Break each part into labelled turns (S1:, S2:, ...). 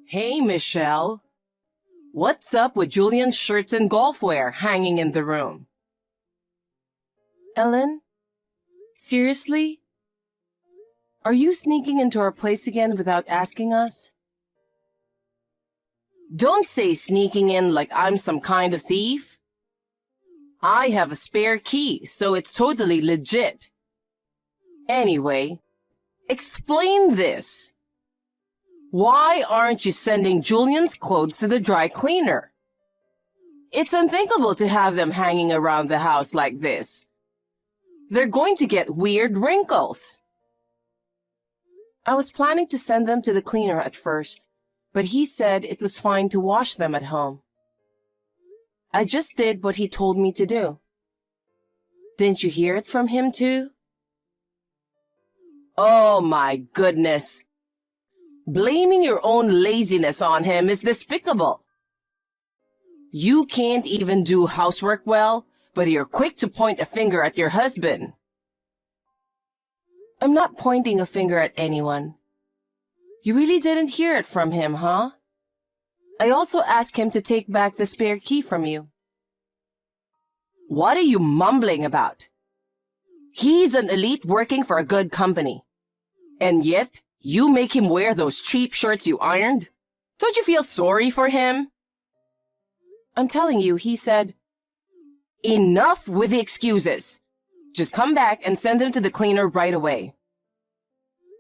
S1: Hey, Michelle. What's up with Julian's shirts and golf wear hanging in the room? Ellen? Seriously? Are you sneaking into our place again without asking us? Don't say sneaking in like I'm some kind of thief. I have a spare key, so it's totally legit. Anyway, explain this. Why aren't you sending Julian's clothes to the dry cleaner? It's unthinkable to have them hanging around the house like this. They're going to get weird wrinkles. I was planning to send them to the cleaner at first, but he said it was fine to wash them at home. I just did what he told me to do. Didn't you hear it from him too? Oh my goodness. Blaming your own laziness on him is despicable. You can't even do housework well, but you're quick to point a finger at your husband. I'm not pointing a finger at anyone. You really didn't hear it from him, huh? I also asked him to take back the spare key from you. What are you mumbling about? He's an elite working for a good company. And yet, you make him wear those cheap shirts you ironed? Don't you feel sorry for him? I'm telling you, he said, "Enough with the excuses. Just come back and send them to the cleaner right away."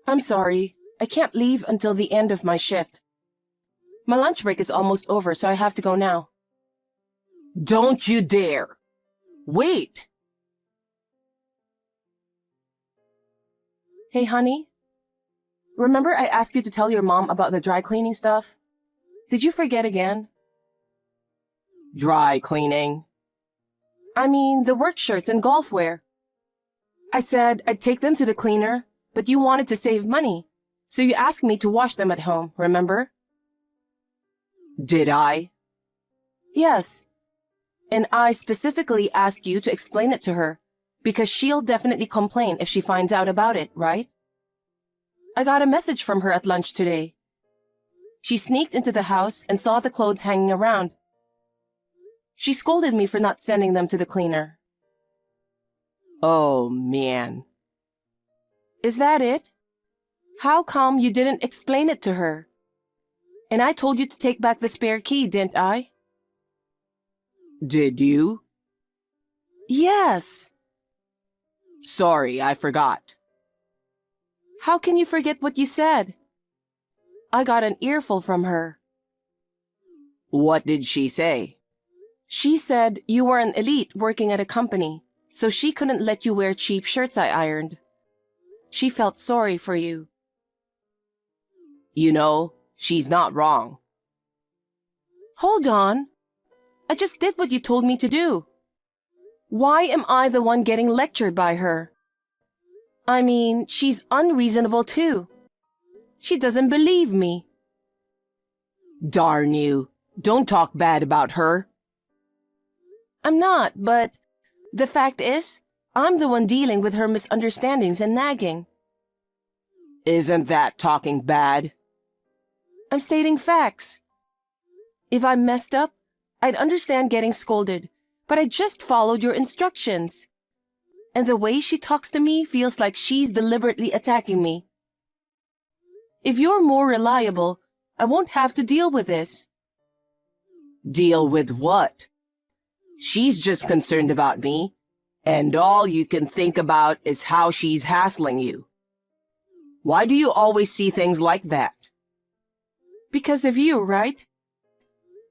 S1: I'm sorry. I can't leave until the end of my shift. My lunch break is almost over, so I have to go now. Don't you dare. Wait. Hey, honey. Remember I asked you to tell your mom about the dry cleaning stuff? Did you forget again? Dry cleaning? I mean, the work shirts and golf wear. I said I'd take them to the cleaner, but you wanted to save money, so you asked me to wash them at home, remember? Did I? Yes. And I specifically asked you to explain it to her, because she'll definitely complain if she finds out about it, right? I got a message from her at lunch today. She sneaked into the house and saw the clothes hanging around. She scolded me for not sending them to the cleaner. Oh, man. Is that it? How come you didn't explain it to her? And I told you to take back the spare key, didn't I? Did you? Yes. Sorry, I forgot. How can you forget what you said? I got an earful from her. What did she say? She said you were an elite working at a company, so she couldn't let you wear cheap shirts I ironed. She felt sorry for you. You know, she's not wrong. Hold on. I just did what you told me to do. Why am I the one getting lectured by her? I mean, she's unreasonable too. She doesn't believe me. Darn you. Don't talk bad about her. I'm not, but the fact is, I'm the one dealing with her misunderstandings and nagging. Isn't that talking bad? I'm stating facts. If I messed up, I'd understand getting scolded, but I just followed your instructions. And the way she talks to me feels like she's deliberately attacking me. If you're more reliable, I won't have to deal with this. Deal with what? She's just concerned about me, and all you can think about is how she's hassling you. Why do you always see things like that? Because of you, right?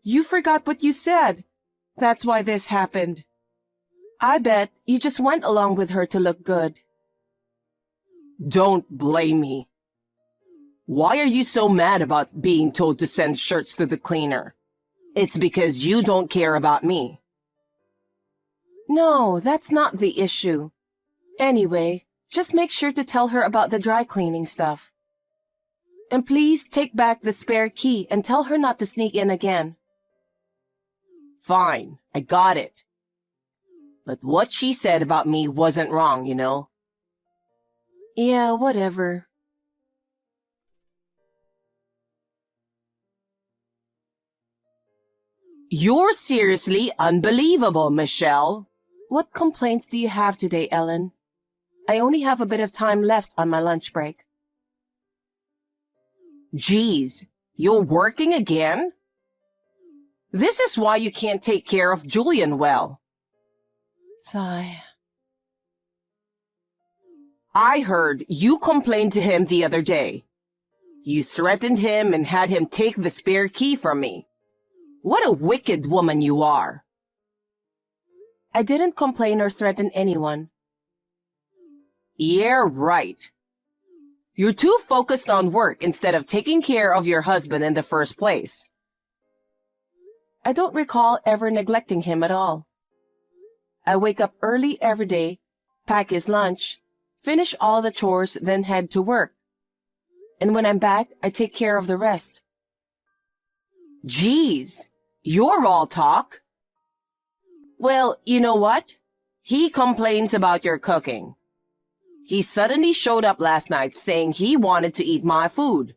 S1: You forgot what you said. That's why this happened. I bet you just went along with her to look good. Don't blame me. Why are you so mad about being told to send shirts to the cleaner? It's because you don't care about me. No, that's not the issue. Anyway, just make sure to tell her about the dry cleaning stuff. And please take back the spare key and tell her not to sneak in again. Fine, I got it. But what she said about me wasn't wrong, you know. Yeah, whatever. You're seriously unbelievable, Michelle. What complaints do you have today, Ellen? I only have a bit of time left on my lunch break. Geez, you're working again? This is why you can't take care of Julian well. Sigh. I heard you complained to him the other day. You threatened him and had him take the spare key from me. What a wicked woman you are. I didn't complain or threaten anyone. Yeah, right. You're too focused on work instead of taking care of your husband in the first place. I don't recall ever neglecting him at all. I wake up early every day, pack his lunch, finish all the chores, then head to work. And when I'm back, I take care of the rest. Geez, you're all talk. Well, you know what? He complains about your cooking. He suddenly showed up last night saying he wanted to eat my food.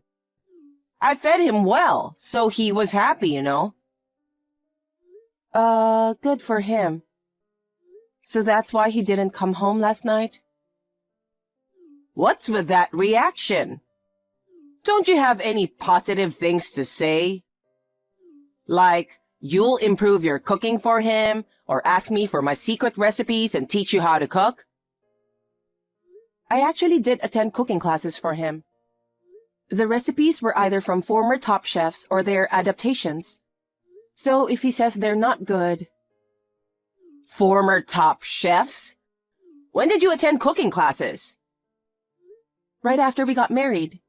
S1: I fed him well, so he was happy, you know. Good for him. So that's why he didn't come home last night? What's with that reaction? Don't you have any positive things to say? Like, you'll improve your cooking for him, or ask me for my secret recipes and teach you how to cook? I actually did attend cooking classes for him. The recipes were either from former top chefs or their adaptations. So if he says they're not good... Former top chefs? When did you attend cooking classes? Right after we got married.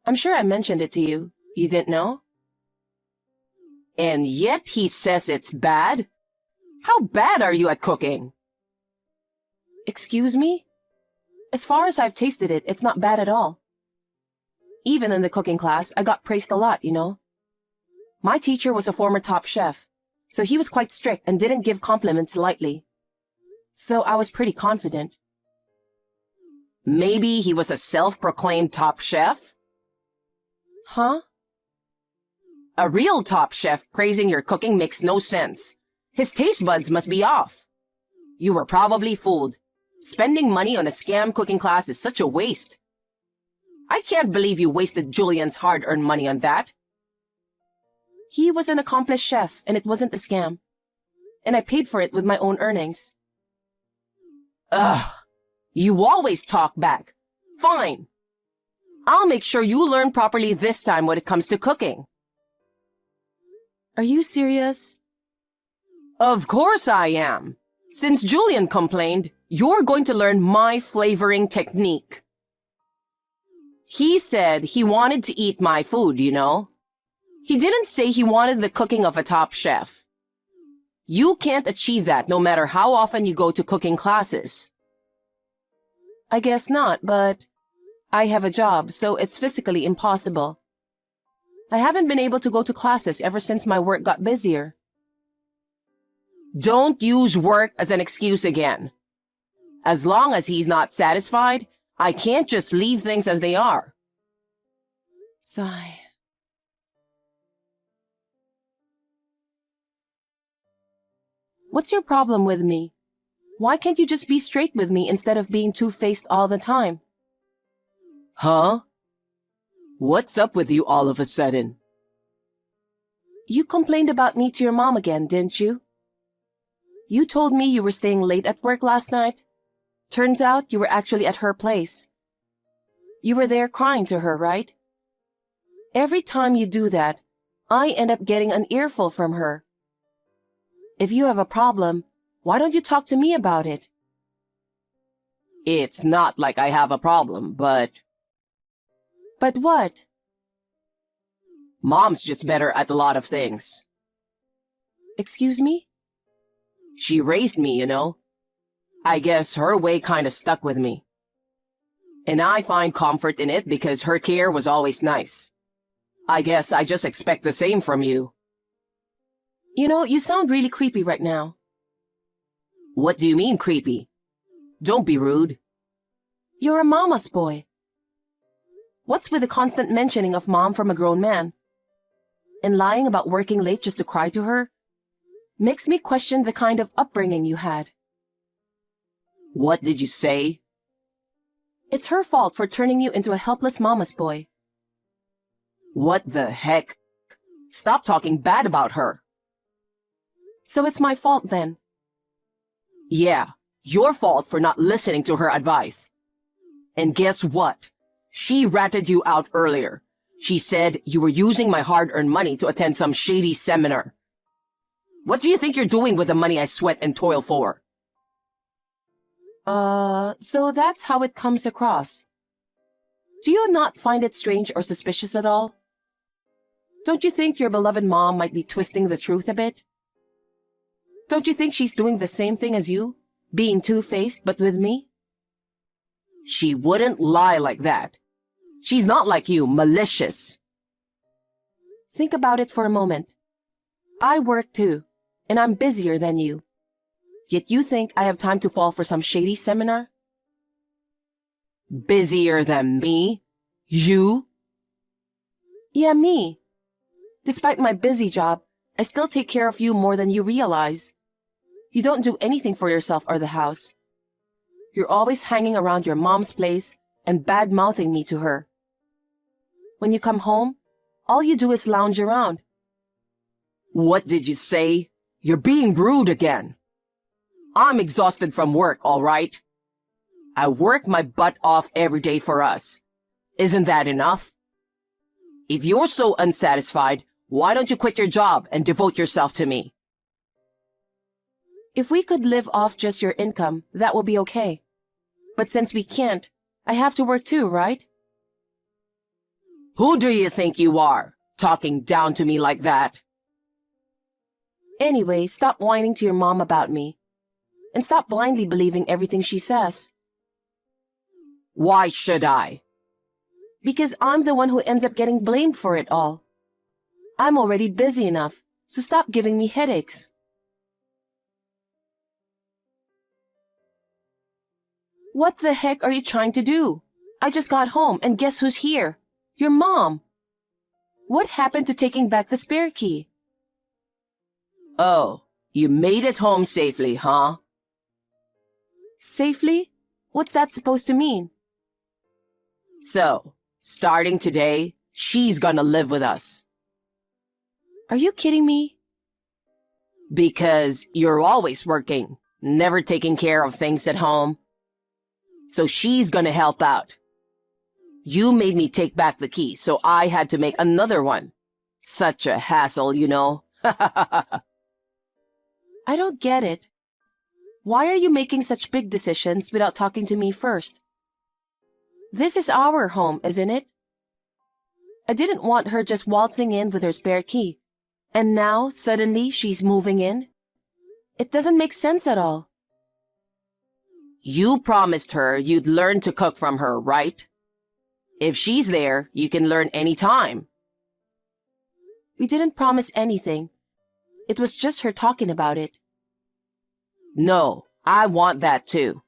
S1: I'm sure I mentioned it to you. You didn't know? And yet he says it's bad? How bad are you at cooking? Excuse me? As far as I've tasted it, it's not bad at all. Even in the cooking class, I got praised a lot, you know. My teacher was a former top chef, so he was quite strict and didn't give compliments lightly. So I was pretty confident. Maybe he was a self-proclaimed top chef? Huh? A real top chef praising your cooking makes no sense. His taste buds must be off. You were probably fooled. Spending money on a scam cooking class is such a waste. I can't believe you wasted Julian's hard-earned money on that. He was an accomplished chef, and it wasn't a scam. And I paid for it with my own earnings. Ugh, you always talk back. Fine. I'll make sure you learn properly this time when it comes to cooking. Are you serious? Of course I am. Since Julian complained, you're going to learn my flavoring technique. He said he wanted to eat my food, you know. He didn't say he wanted the cooking of a top chef. You can't achieve that no matter how often you go to cooking classes. I guess not, but I have a job, so it's physically impossible. I haven't been able to go to classes ever since my work got busier. Don't use work as an excuse again. As long as he's not satisfied, I can't just leave things as they are. Sigh. What's your problem with me? Why can't you just be straight with me instead of being two-faced all the time? Huh? What's up with you all of a sudden? You complained about me to your mom again, didn't you? You told me you were staying late at work last night. Turns out you were actually at her place. You were there crying to her, right? Every time you do that, I end up getting an earful from her. If you have a problem, why don't you talk to me about it? It's not like I have a problem, but... But what? Mom's just better at a lot of things. Excuse me? She raised me, you know. I guess her way kinda stuck with me. And I find comfort in it because her care was always nice. I guess I just expect the same from you. You know, you sound really creepy right now. What do you mean, creepy? Don't be rude. You're a mama's boy. What's with the constant mentioning of mom from a grown man? and lying about working late just to cry to her makes me question the kind of upbringing you had.
S2: What did you say?
S1: It's her fault for turning you into a helpless mama's boy.
S2: What the heck? Stop talking bad about her.
S1: So it's my fault then?
S2: Yeah, your fault for not listening to her advice. And guess what? She ratted you out earlier. She said you were using my hard-earned money to attend some shady seminar. What do you think you're doing with the money I sweat and toil for?
S1: So that's how it comes across. Do you not find it strange or suspicious at all? Don't you think your beloved mom might be twisting the truth a bit? Don't you think she's doing the same thing as you, being two-faced but with me?
S2: She wouldn't lie like that. She's not like you, malicious.
S1: Think about it for a moment. I work too, and I'm busier than you. Yet you think I have time to fall for some shady seminar?
S2: Busier than me? You?
S1: Yeah, me. Despite my busy job, I still take care of you more than you realize. You don't do anything for yourself or the house. You're always hanging around your mom's place and bad-mouthing me to her. When you come home, all you do is lounge around.
S2: What did you say? You're being rude again. I'm exhausted from work, all right? I work my butt off every day for us. Isn't that enough? If you're so unsatisfied, why don't you quit your job and devote yourself to me?
S1: If we could live off just your income, that would be okay. But since we can't, I have to work too, right?
S2: Who do you think you are, talking down to me like that?
S1: Anyway, stop whining to your mom about me. And stop blindly believing everything she says.
S2: Why should I?
S1: Because I'm the one who ends up getting blamed for it all. I'm already busy enough, so stop giving me headaches. What the heck are you trying to do? I just got home and guess who's here? Your mom. What happened to taking back the spare key?
S2: Oh, you made it home safely, huh?
S1: Safely? What's that supposed to mean?
S2: So, starting today, she's gonna live with us.
S1: Are you kidding me?
S2: Because you're always working, never taking care of things at home. So she's gonna help out. You made me take back the key, so I had to make another one. Such a hassle, you know.
S1: I don't get it. Why are you making such big decisions without talking to me first? This is our home, isn't it? I didn't want her just waltzing in with her spare key. And now, suddenly, she's moving in? It doesn't make sense at all.
S2: You promised her you'd learn to cook from her, right? If she's there, you can learn any time.
S1: We didn't promise anything. It was just her talking about it.
S2: No, I want that too.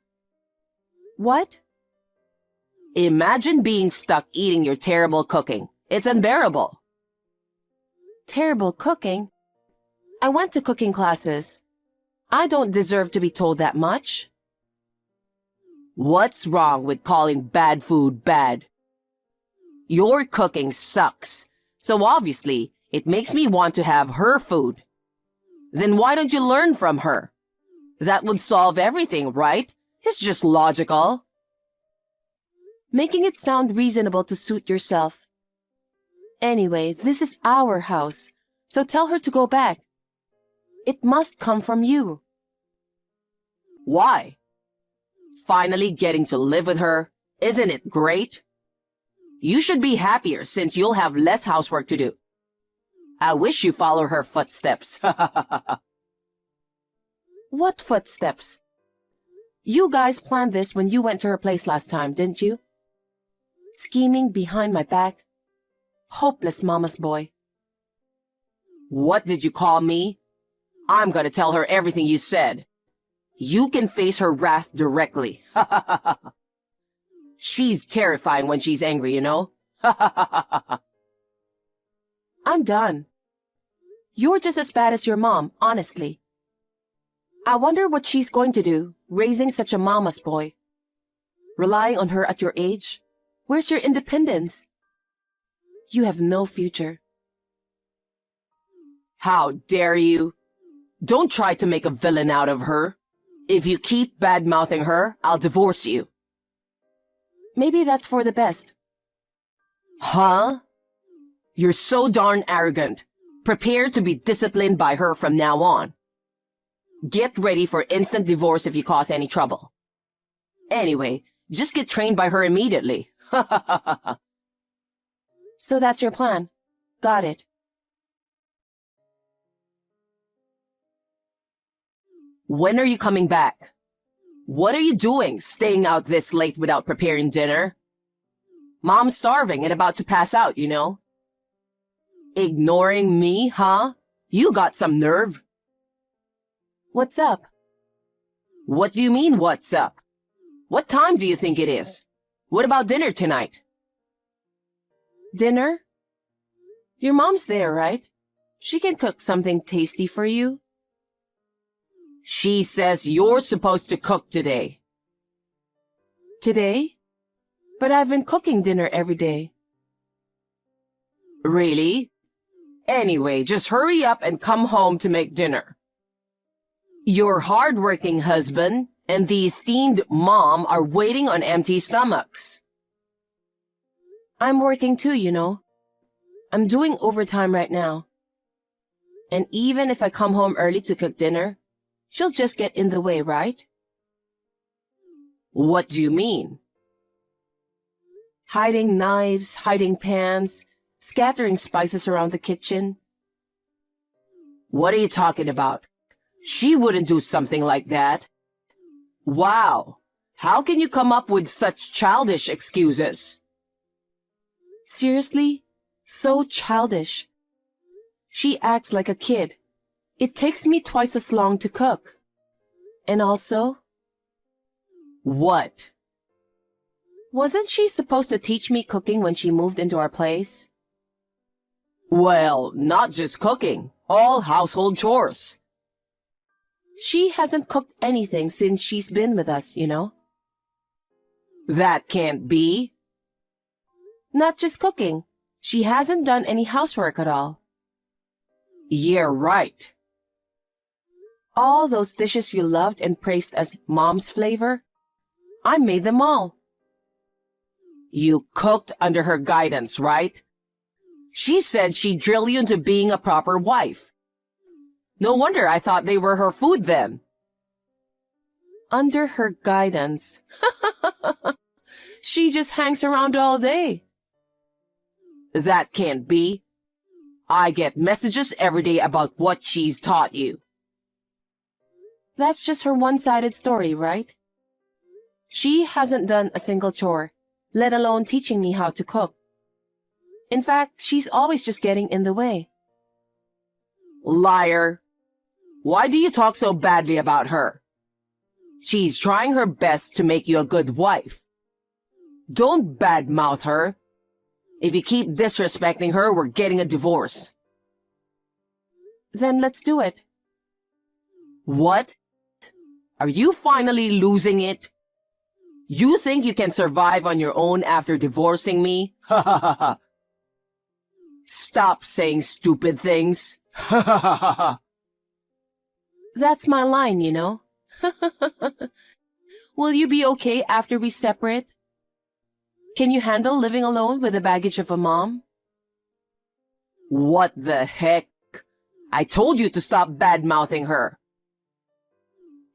S1: What?
S2: Imagine being stuck eating your terrible cooking. It's unbearable.
S1: Terrible cooking? I went to cooking classes. I don't deserve to be told that much.
S2: What's wrong with calling bad food bad? Your cooking sucks, so obviously it makes me want to have her food. Then why don't you learn from her? That would solve everything, right? It's just logical.
S1: Making it sound reasonable to suit yourself. Anyway, this is our house, so tell her to go back. It must come from you.
S2: Why? Finally getting to live with her, isn't it great? You should be happier since you'll have less housework to do. I wish you follow her footsteps.
S1: What footsteps? You guys planned this when you went to her place last time, didn't you? Scheming behind my back. Hopeless mama's boy.
S2: What did you call me? I'm gonna tell her everything you said. You can face her wrath directly. She's terrifying when she's angry, you know?
S1: I'm done. You're just as bad as your mom, honestly. I wonder what she's going to do, raising such a mama's boy. Relying on her at your age? Where's your independence? You have no future.
S2: How dare you? Don't try to make a villain out of her. If you keep bad-mouthing her, I'll divorce you.
S1: Maybe that's for the best.
S2: Huh? You're so darn arrogant. Prepare to be disciplined by her from now on. Get ready for instant divorce if you cause any trouble. Anyway, just get trained by her immediately.
S1: So that's your plan. Got it.
S2: When are you coming back? What are you doing, staying out this late without preparing dinner? Mom's starving and about to pass out, you know. Ignoring me, huh? You got some nerve.
S1: What's up?
S2: What do you mean, what's up? What time do you think it is? What about dinner tonight?
S1: Dinner? Your mom's there, right? She can cook something tasty for you.
S2: She says you're supposed to cook today.
S1: Today? But I've been cooking dinner every day.
S2: Really? Anyway, just hurry up and come home to make dinner. Your hard-working husband and the esteemed mom are waiting on empty stomachs.
S1: I'm working too, you know. I'm doing overtime right now. And even if I come home early to cook dinner, she'll just get in the way, right?
S2: What do you mean?
S1: Hiding knives, hiding pans, scattering spices around the kitchen.
S2: What are you talking about? She wouldn't do something like that. Wow, how can you come up with such childish excuses?
S1: Seriously? So childish. She acts like a kid. It takes me twice as long to cook. And also...
S2: What?
S1: Wasn't she supposed to teach me cooking when she moved into our place?
S2: Well, not just cooking, all household chores.
S1: She hasn't cooked anything since she's been with us, you know?
S2: That can't be.
S1: Not just cooking. She hasn't done any housework at all.
S2: Yeah, right.
S1: All those dishes you loved and praised as mom's flavor, I made them all.
S2: You cooked under her guidance, right? She said she'd drill you into being a proper wife. No wonder I thought they were her food then.
S1: Under her guidance. She just hangs around all day.
S2: That can't be. I get messages every day about what she's taught you.
S1: That's just her one-sided story, right? She hasn't done a single chore, let alone teaching me how to cook. In fact, she's always just getting in the way.
S2: Liar. Why do you talk so badly about her? She's trying her best to make you a good wife. Don't badmouth her. If you keep disrespecting her, we're getting a divorce.
S1: Then let's do it.
S2: What? Are you finally losing it? You think you can survive on your own after divorcing me? Ha ha ha ha. Stop saying stupid things. Ha ha ha ha ha.
S1: That's my line, you know. Will you be okay after we separate? Can you handle living alone with the baggage of a mom?
S2: What the heck? I told you to stop bad-mouthing her.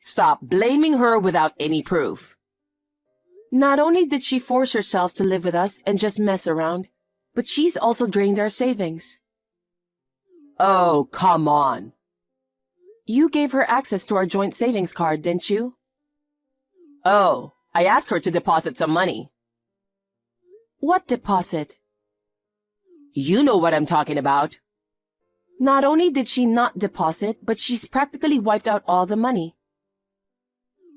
S2: Stop blaming her without any proof.
S1: Not only did she force herself to live with us and just mess around, but she's also drained our savings.
S2: Oh, come on.
S1: You gave her access to our joint savings card, didn't you?
S2: Oh, I asked her to deposit some money.
S1: What deposit?
S2: You know what I'm talking about.
S1: Not only did she not deposit, but she's practically wiped out all the money.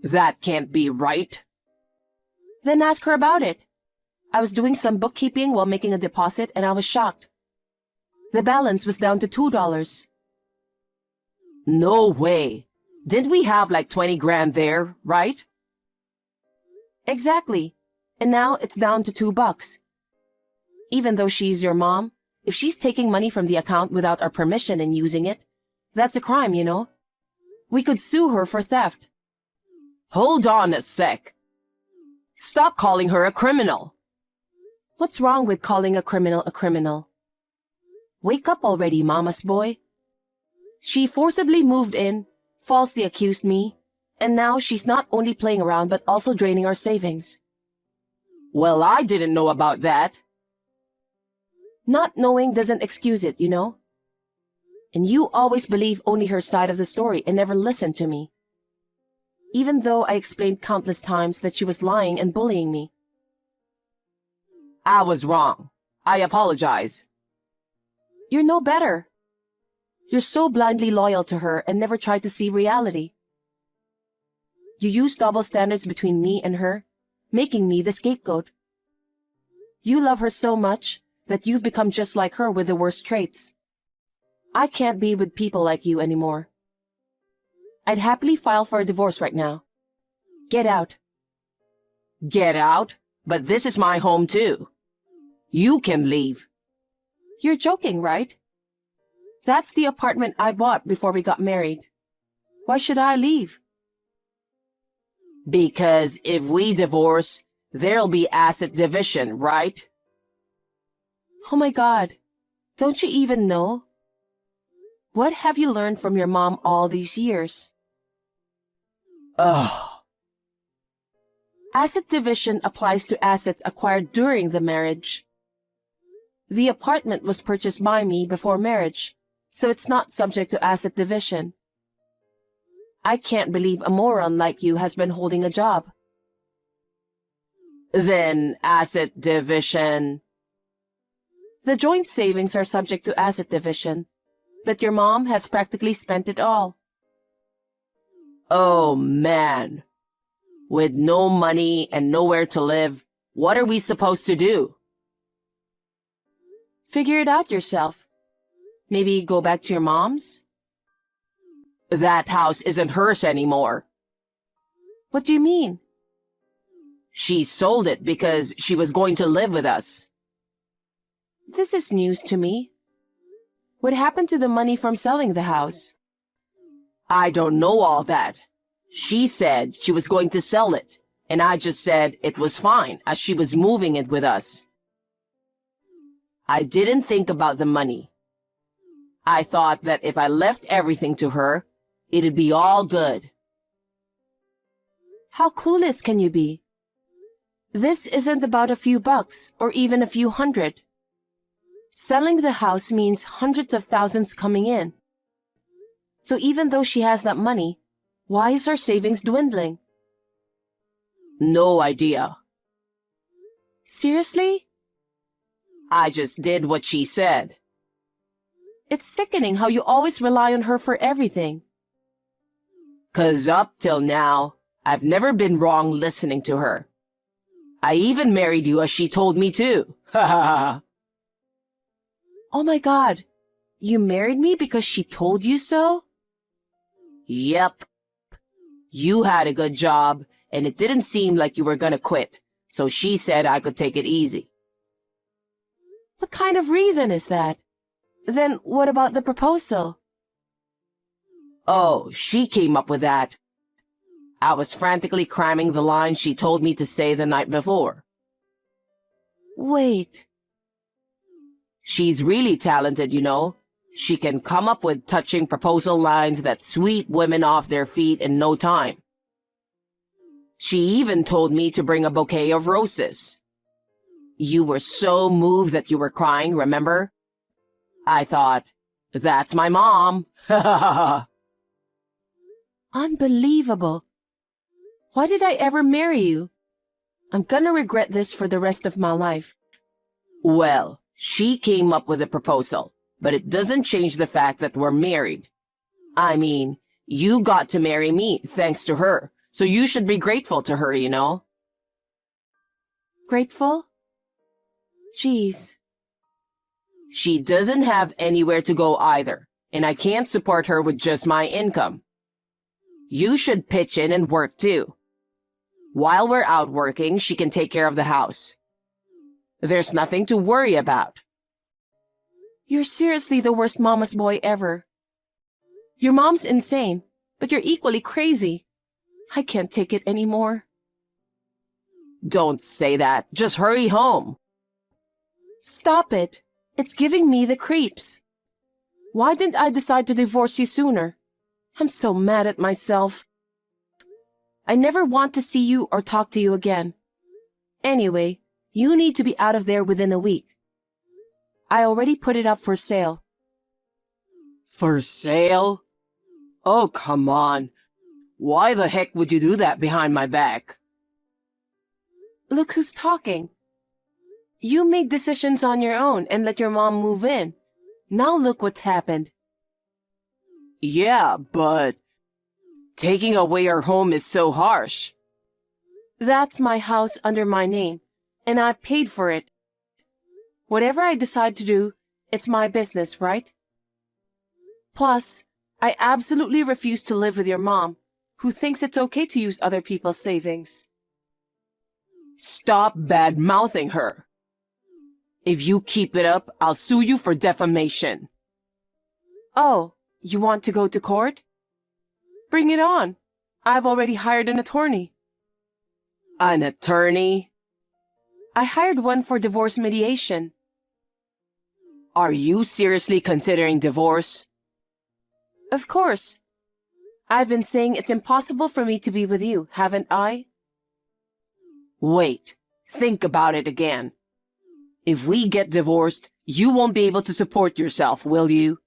S2: That can't be right.
S1: Then ask her about it. I was doing some bookkeeping while making a deposit and I was shocked. The balance was down to $2.
S2: No way. Didn't we have like 20 grand there, right?
S1: Exactly. And now it's down to $2. Even though she's your mom, if she's taking money from the account without our permission and using it, that's a crime, you know? We could sue her for theft.
S2: Hold on a sec. Stop calling her a criminal.
S1: What's wrong with calling a criminal a criminal? Wake up already, mama's boy. She forcibly moved in, falsely accused me, and now she's not only playing around but also draining our savings.
S2: Well, I didn't know about that.
S1: Not knowing doesn't excuse it, you know? And you always believe only her side of the story and never listen to me. Even though I explained countless times that she was lying and bullying me.
S2: I was wrong. I apologize.
S1: You're no better. You're so blindly loyal to her and never tried to see reality. You use double standards between me and her, making me the scapegoat. You love her so much that you've become just like her with the worst traits. I can't be with people like you anymore. I'd happily file for a divorce right now. Get out.
S2: Get out? But this is my home too. You can leave.
S1: You're joking, right? That's the apartment I bought before we got married. Why should I leave?
S2: Because if we divorce, there'll be asset division, right?
S1: Oh my God. Don't you even know? What have you learned from your mom all these years?
S2: Ugh.
S1: Asset division applies to assets acquired during the marriage. The apartment was purchased by me before marriage, so it's not subject to asset division. I can't believe a moron like you has been holding a job.
S2: Then asset division.
S1: The joint savings are subject to asset division, but your mom has practically spent it all.
S2: Oh man. With no money and nowhere to live, what are we supposed to do?
S1: Figure it out yourself. Maybe go back to your mom's?
S2: That house isn't hers anymore.
S1: What do you mean?
S2: She sold it because she was going to live with us.
S1: This is news to me. What happened to the money from selling the house?
S2: I don't know all that. She said she was going to sell it, and I just said it was fine as she was moving it with us. I didn't think about the money. I thought that if I left everything to her, it'd be all good.
S1: How clueless can you be? This isn't about a few bucks or even a few hundred. Selling the house means hundreds of thousands coming in. So even though she has that money, why is her savings dwindling?
S2: No idea.
S1: Seriously?
S2: I just did what she said.
S1: It's sickening how you always rely on her for everything.
S2: 'Cause up till now, I've never been wrong listening to her. I even married you as she told me to. Ha ha ha.
S1: Oh my God, you married me because she told you so?
S2: Yep. You had a good job, and it didn't seem like you were gonna quit, so she said I could take it easy.
S1: What kind of reason is that? Then what about the proposal?
S2: Oh, she came up with that. I was frantically cramming the lines she told me to say the night before.
S1: Wait.
S2: She's really talented, you know. She can come up with touching proposal lines that sweep women off their feet in no time. She even told me to bring a bouquet of roses. You were so moved that you were crying, remember? I thought, that's my mom.
S1: Unbelievable. Why did I ever marry you? I'm gonna regret this for the rest of my life.
S2: Well, she came up with a proposal, but it doesn't change the fact that we're married. I mean, you got to marry me thanks to her, so you should be grateful to her, you know?
S1: Grateful? Jeez.
S2: She doesn't have anywhere to go either, and I can't support her with just my income. You should pitch in and work too. While we're out working, she can take care of the house. There's nothing to worry about.
S1: You're seriously the worst mama's boy ever. Your mom's insane, but you're equally crazy. I can't take it anymore.
S2: Don't say that. Just hurry home.
S1: Stop it. It's giving me the creeps. Why didn't I decide to divorce you sooner? I'm so mad at myself. I never want to see you or talk to you again. Anyway, you need to be out of there within a week. I already put it up for sale.
S2: For sale? Oh, come on. Why the heck would you do that behind my back?
S1: Look who's talking. You made decisions on your own and let your mom move in. Now look what's happened.
S2: Yeah, but taking away our home is so harsh.
S1: That's my house under my name, and I paid for it. Whatever I decide to do, it's my business, right? Plus, I absolutely refuse to live with your mom, who thinks it's okay to use other people's savings.
S2: Stop bad-mouthing her. If you keep it up, I'll sue you for defamation.
S1: Oh, you want to go to court? Bring it on. I've already hired an attorney.
S2: An attorney?
S1: I hired one for divorce mediation.
S2: Are you seriously considering divorce?
S1: Of course. I've been saying it's impossible for me to be with you, haven't I?
S2: Wait, think about it again. If we get divorced, you won't be able to support yourself, will you?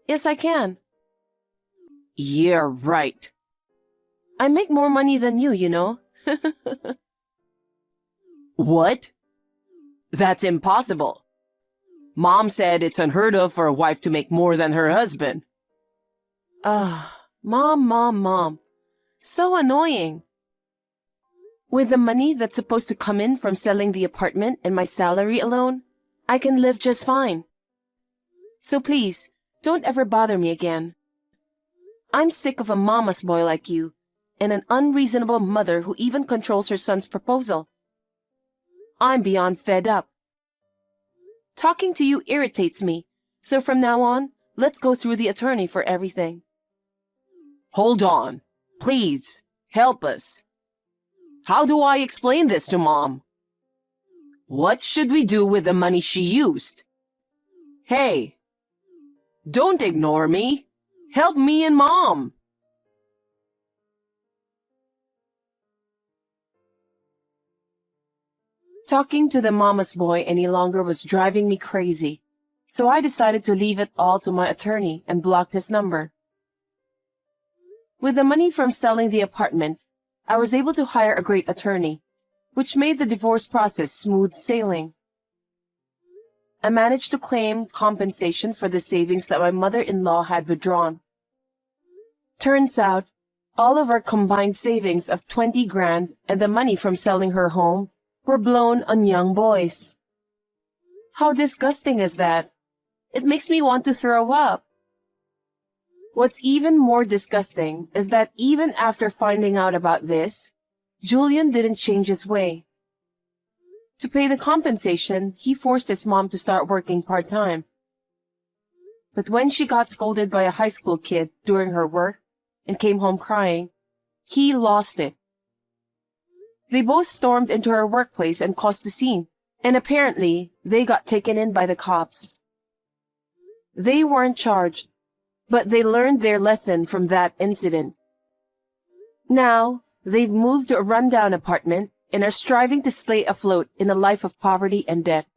S1: Yes, I can.
S2: Yeah, right.
S1: I make more money than you know.
S2: What? That's impossible. Mom said it's unheard of for a wife to make more than her husband.
S1: Mom. So annoying. With the money that's supposed to come in from selling the apartment and my salary alone, I can live just fine. So please, don't ever bother me again. I'm sick of a mama's boy like you, and an unreasonable mother who even controls her son's proposal. I'm beyond fed up. Talking to you irritates me, so from now on, let's go through the attorney for everything.
S2: Hold on. Please, help us. How do I explain this to Mom? What should we do with the money she used? Hey, don't ignore me. Help me and Mom.
S1: Talking to the mama's boy any longer was driving me crazy, so I decided to leave it all to my attorney and blocked his number. With the money from selling the apartment, I was able to hire a great attorney, which made the divorce process smooth sailing. I managed to claim compensation for the savings that my mother-in-law had withdrawn. Turns out, all of our combined savings of 20 grand and the money from selling her home were blown on young boys. How disgusting is that? It makes me want to throw up. What's even more disgusting is that even after finding out about this, Julian didn't change his way. To pay the compensation, he forced his mom to start working part-time. But when she got scolded by a high school kid during her work and came home crying, he lost it. They both stormed into her workplace and caused a scene, and apparently they got taken in by the cops. They weren't charged, but they learned their lesson from that incident. Now, they've moved to a rundown apartment and are striving to stay afloat in a life of poverty and debt.